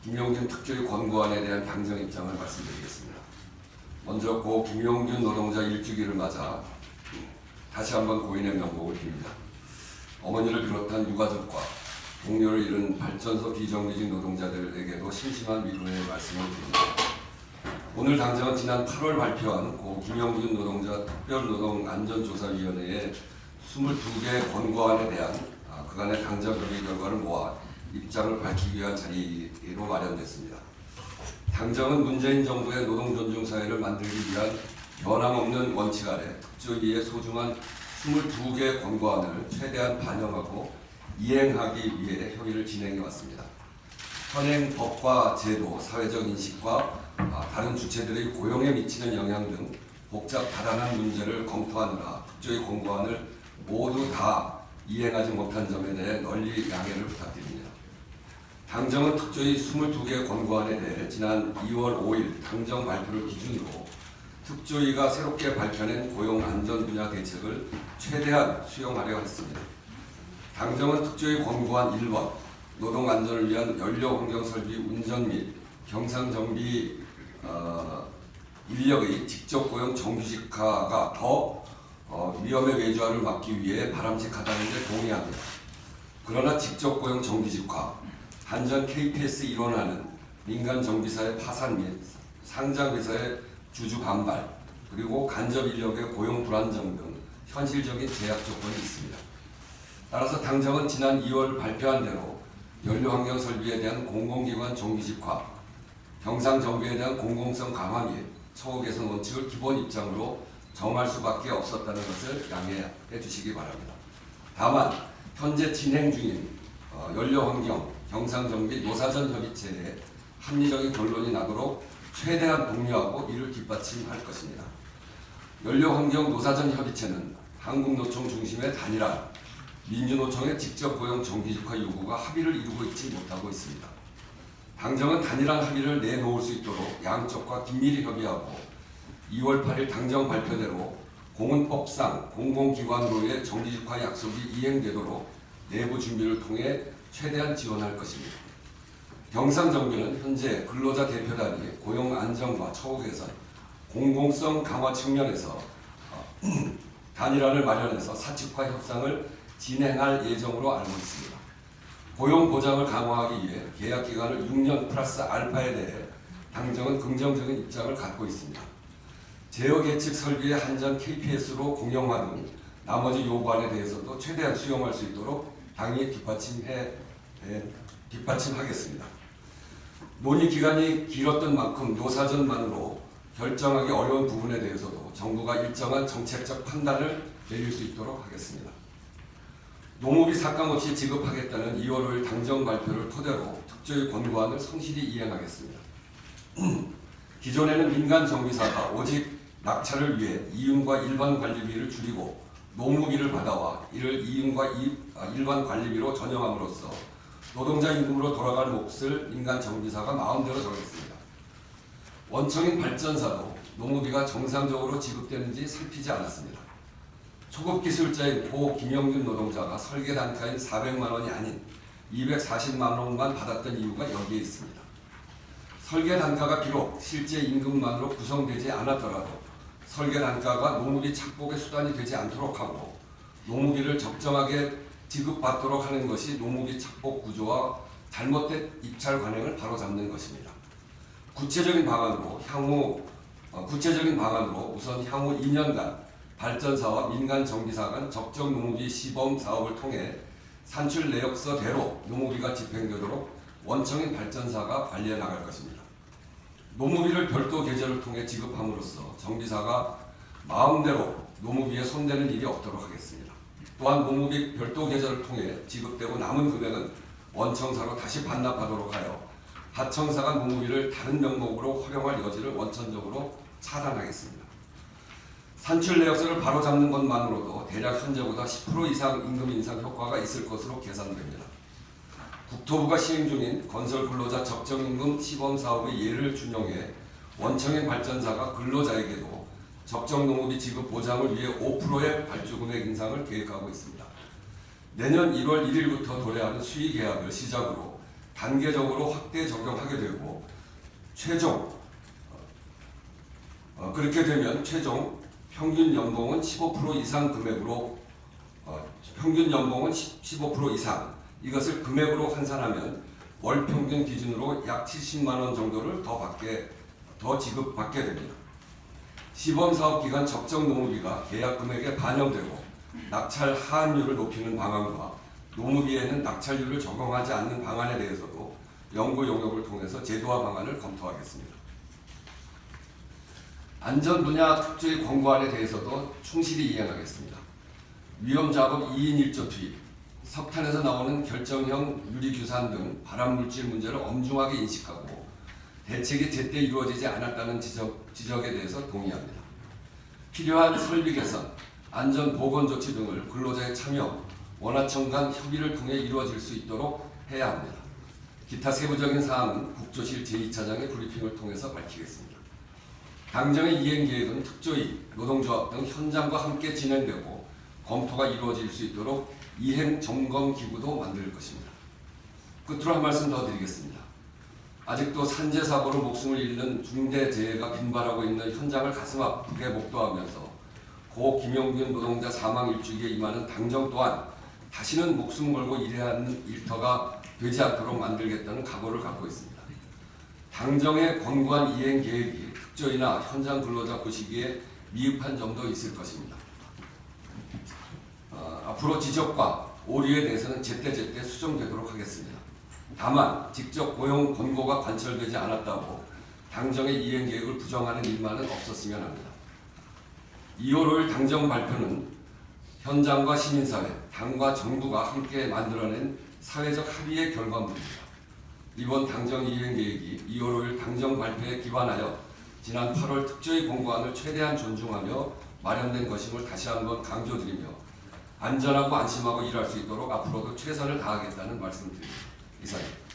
김용균 특조위 권고안에 대한 당정 입장을 말씀드리겠습니다. 먼저 고 김용균 노동자 일주기를 맞아 다시 한번 고인의 명복을 빕니다. 어머니를 비롯한 유가족과 동료를 잃은 발전소 비정규직 노동자들에게도 심심한 위로의 말씀을 드립니다. 오늘 당정은 지난 8월 발표한 고 김용균 노동자 특별노동안전조사위원회의 22개 권고안에 대한 그간의 당정 협의 결과를 모아 입장을 밝히기 위한 자리로 마련됐습니다. 당정은 문재인 정부의 노동존중사회를 만들기 위한 변함없는 원칙 아래 특조위의 소중한 22개 권고안을 최대한 반영하고 이행하기 위해 협의를 진행해 왔습니다. 현행 법과 제도, 사회적 인식과 다른 주체들의 고용에 미치는 영향 등 복잡 다단한 문제를 검토하느라 특조위 권고안을 모두 다 이행하지 못한 점에 대해 널리 양해를 부탁드립니다. 당정은 특조위 22개 권고안에 대해 지난 2월 5일 당정 발표를 기준으로 특조위가 새롭게 밝혀낸 고용안전 분야 대책을 최대한 수용하려 했습니다. 당정은 특조위 권고안 1번 노동안전을 위한 연료환경설비 운전 및 경상정비 인력의 직접고용 정규직화가 더 위험의 외주화를 막기 위해 바람직하다는 데 동의합니다. 그러나 직접고용 정규직화, 한전 KPS 일원화는 민간 정비사의 파산 및 상장회사의 주주 반발, 그리고 간접 인력의 고용 불안정 등 현실적인 제약 조건이 있습니다. 따라서 당정은 지난 2월 발표한 대로 연료환경 설비에 대한 공공기관 정규직화, 경상정비에 대한 공공성 강화 및 처우 개선 원칙을 기본 입장으로 정할 수밖에 없었다는 것을 양해해 주시기 바랍니다. 다만 현재 진행 중인 연료환경, 경상정비, 노사전 협의체에 합리적인 결론이 나도록 최대한 독려하고 이를 뒷받침할 것입니다. 연료환경 노사전 협의체는 한국노총 중심의 단일화, 민주노총의 직접 고용 정규직화 요구가 합의를 이루고 있지 못하고 있습니다. 당정은 단일한 합의를 내놓을 수 있도록 양쪽과 긴밀히 협의하고 2월 8일 당정 발표대로 공은법상 공공기관으로의 정규직화 약속이 이행되도록 내부 준비를 통해 최대한 지원할 것입니다. 경상정비는 현재 근로자 대표단이 고용 안정과 처우 개선, 공공성 강화 측면에서 단일화를 마련해서 사측과 협상을 진행할 예정으로 알고 있습니다. 고용 보장을 강화하기 위해 계약 기간을 6년 플러스 알파에 대해 당정은 긍정적인 입장을 갖고 있습니다. 제어 예측 설비의 한전 KPS로 공영화 등 나머지 요구안에 대해서도 최대한 수용할 수 있도록 당이 뒷받침하겠습니다. 논의 기간이 길었던 만큼 노사전만으로 결정하기 어려운 부분에 대해서도 정부가 일정한 정책적 판단을 내릴 수 있도록 하겠습니다. 노무비 삭감 없이 지급하겠다는 2월 5일 당정 발표를 토대로 특조위 권고안을 성실히 이행하겠습니다. 기존에는 민간 정비사가 오직 낙찰을 위해 이윤과 일반 관리비를 줄이고 노무비를 받아와 이를 이윤과 일반 관리비로 전형함으로써 노동자 임금으로 돌아갈 몫을 민간 정비사가 마음대로 정했습니다. 원청인 발전사도 노무비가 정상적으로 지급되는지 살피지 않았습니다. 초급 기술자인 고 김용균 노동자가 설계 단가인 400만 원이 아닌 240만 원만 받았던 이유가 여기에 있습니다. 설계 단가가 비록 실제 임금만으로 구성되지 않았더라도 설계 단가가 노무비 착복의 수단이 되지 않도록 하고 노무비를 적정하게 지급받도록 하는 것이 노무비 착복 구조와 잘못된 입찰 관행을 바로잡는 것입니다. 구체적인 방안으로 우선 향후 2년간 발전사와 민간 정비사 간 적정 노무비 시범 사업을 통해 산출 내역서대로 노무비가 집행되도록 원청인 발전사가 관리해 나갈 것입니다. 노무비를 별도 계좌를 통해 지급함으로써 정비사가 마음대로 노무비에 손대는 일이 없도록 하겠습니다. 또한 노무비 별도 계좌를 통해 지급되고 남은 금액은 원청사로 다시 반납하도록 하여 하청사가 노무비를 다른 명목으로 활용할 여지를 원천적으로 차단하겠습니다. 산출 내역서를 바로잡는 것만으로도 대략 현재보다 10% 이상 임금 인상 효과가 있을 것으로 계산됩니다. 국토부가 시행 중인 건설근로자 적정임금 시범사업의 예를 준용해 원청인 발전사가 근로자에게도 적정 노무비 지급 보장을 위해 5%의 발주금액 인상을 계획하고 있습니다. 내년 1월 1일부터 도래하는 수의계약을 시작으로 단계적으로 확대 적용하게 되고 그렇게 되면 최종 평균 연봉은 15% 이상 금액으로 평균 연봉은 15% 이상 이것을 금액으로 환산하면 월 평균 기준으로 약 70만 원 정도를 더 지급받게 됩니다. 시범사업 기간 적정 노무비가 계약 금액에 반영되고 낙찰 하한율을 높이는 방안과 노무비에는 낙찰률을 적용하지 않는 방안에 대해서도 연구 용역을 통해서 제도화 방안을 검토하겠습니다. 안전 분야 특조위 권고안에 대해서도 충실히 이행하겠습니다. 위험작업 2인 1조 투입, 석탄에서 나오는 결정형 유리규산 등 발암물질 문제를 엄중하게 인식하고 대책이 제때 이루어지지 않았다는 지적에 대해서 동의합니다. 필요한 설비 개선, 안전 보건 조치 등을 근로자의 참여, 원하청 간 협의를 통해 이루어질 수 있도록 해야 합니다. 기타 세부적인 사항은 국조실 제2차장의 브리핑을 통해서 밝히겠습니다. 당정의 이행 계획은 특조위, 노동조합 등 현장과 함께 진행되고 검토가 이루어질 수 있도록 이행 점검 기구도 만들 것입니다. 끝으로 한 말씀 더 드리겠습니다. 아직도 산재 사고로 목숨을 잃는 중대 재해가 빈발하고 있는 현장을 가슴 아프게 목도하면서 고 김용균 노동자 사망 일주기에 임하는 당정 또한 다시는 목숨 걸고 일해야 하는 일터가 되지 않도록 만들겠다는 각오를 갖고 있습니다. 당정의 권고안 이행 계획이 특조위나 현장 근로자 보시기에 미흡한 점도 있을 것입니다. 앞으로 지적과 오류에 대해서는 제때제때 수정되도록 하겠습니다. 다만 직접 고용 권고가 관철되지 않았다고 당정의 이행 계획을 부정하는 일만은 없었으면 합니다. 2월 5일 당정 발표는 현장과 시민사회, 당과 정부가 함께 만들어낸 사회적 합의의 결과물입니다. 이번 당정 이행 계획이 2월 5일 당정 발표에 기반하여 지난 8월 특조위 권고안을 최대한 존중하며 마련된 것임을 다시 한번 강조드리며 안전하고 안심하고 일할 수 있도록 앞으로도 최선을 다하겠다는 말씀드립니다. 이상입니다.